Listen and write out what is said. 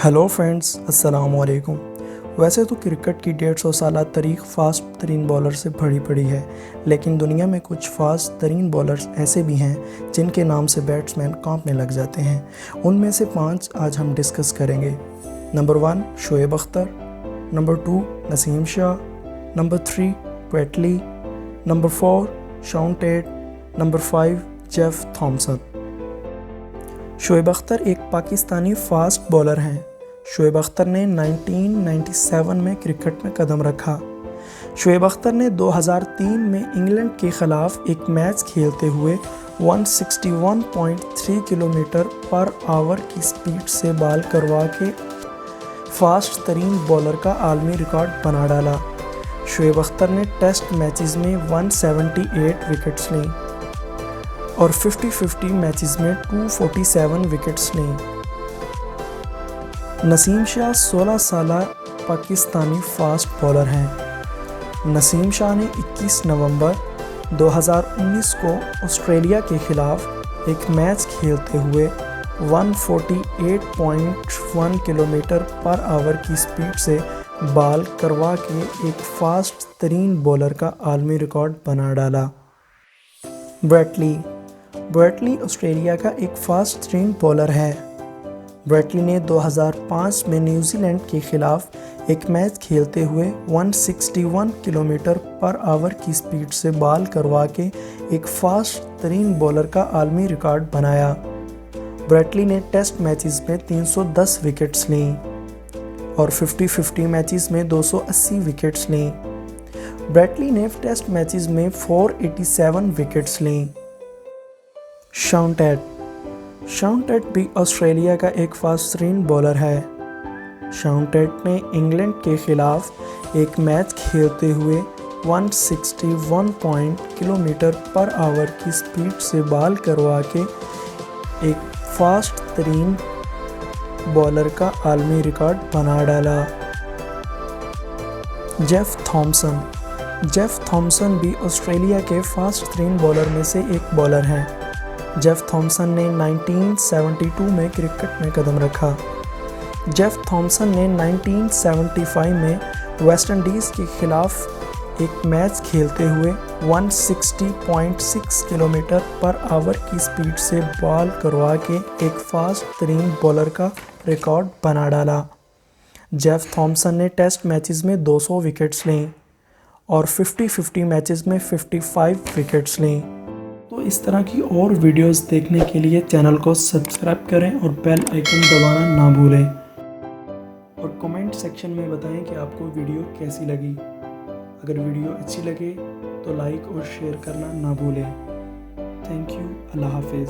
Hello friends, السلام علیکم۔ ویسے تو کرکٹ کی 150 سالہ تاریخ فاسٹ ترین بولر سے بھری پڑی ہے، لیکن دنیا میں کچھ فاسٹ ترین بولرز ایسے بھی ہیں جن کے نام سے بیٹسمین کانپنے لگ جاتے ہیں۔ ان میں سے 5 آج ہم ڈسکس کریں گے۔ Number 1 Shoaib Akhtar, number 2 Naseem Shah, number 3 Brett Lee, number 4 Shaun Tait, number 5 Jeff Thomson. Shoaib Akhtar ایک پاکستانی فاسٹ بولر ہیں۔ شعیب اختر نے 1997 میں کرکٹ میں قدم رکھا۔ شعیب اختر نے 2003 میں انگلینڈ کے خلاف ایک میچ کھیلتے ہوئے 161.3 کلومیٹر پر آور کی سپیڈ سے بال کروا کے فاسٹ ترین بولر کا عالمی ریکارڈ بنا ڈالا۔ شعیب اختر نے ٹیسٹ میچز میں 178 وکٹس لیں اور 50 میچز میں 247 وکٹس لیں۔ نسیم شاہ 16 سالہ پاکستانی فاسٹ بولر ہیں۔ نسیم شاہ نے 21 نومبر 2019 کو آسٹریلیا کے خلاف ایک میچ کھیلتے ہوئے 148.1 کلومیٹر پر آور کی سپیڈ سے بال کروا کے ایک فاسٹ ترین بولر کا عالمی ریکارڈ بنا ڈالا۔ بریٹ لی آسٹریلیا کا ایک فاسٹ ترین بولر ہے۔ بریٹ لی نے 2005 میں نیوزی لینڈ کے خلاف ایک میچ کھیلتے ہوئے 161 کلومیٹر پر آور کی سپیڈ سے بال کروا کے ایک فاسٹ ترین بولر کا عالمی ریکارڈ بنایا۔ بریٹ لی نے ٹیسٹ میچز میں 310 وکٹس لیں اور 50 میچز میں 280 وکٹس لیں۔ بریٹ لی نے ٹیسٹ میچز میں 487 وکٹس لیں۔ شون ٹیٹ بھی آسٹریلیا کا ایک فاسٹ ترین بولر ہے۔ شون ٹیٹ نے انگلینڈ کے خلاف ایک میچ کھیلتے ہوئے 161 کلومیٹر پر آور کی سپیڈ سے بال کروا کے ایک فاسٹ ترین بولر کا عالمی ریکارڈ بنا ڈالا۔ جیف تھامسن بھی آسٹریلیا کے فاسٹ ترین بولر میں سے ایک بولر ہیں۔ جیف تھامسن نے 1972 میں کرکٹ میں قدم رکھا۔ جیف تھامسن نے 1975 میں ویسٹ انڈیز کے خلاف ایک میچ کھیلتے ہوئے 160.6 کلومیٹر پر آور کی سپیڈ سے بال کروا کے ایک فاسٹ ترین بولر کا ریکارڈ بنا ڈالا۔ جیف تھامسن نے ٹیسٹ میچز میں 200 وکٹس لیں اور 50 میچز میں 55 وکٹس لیں۔ تو اس طرح کی اور ویڈیوز دیکھنے کے لیے چینل کو سبسکرائب کریں اور بیل آئیکن دبانا نہ بھولیں، اور کمنٹ سیکشن میں بتائیں کہ آپ کو ویڈیو کیسی لگی۔ اگر ویڈیو اچھی لگے تو لائک اور شیئر کرنا نہ بھولیں۔ تھینک یو، اللہ حافظ۔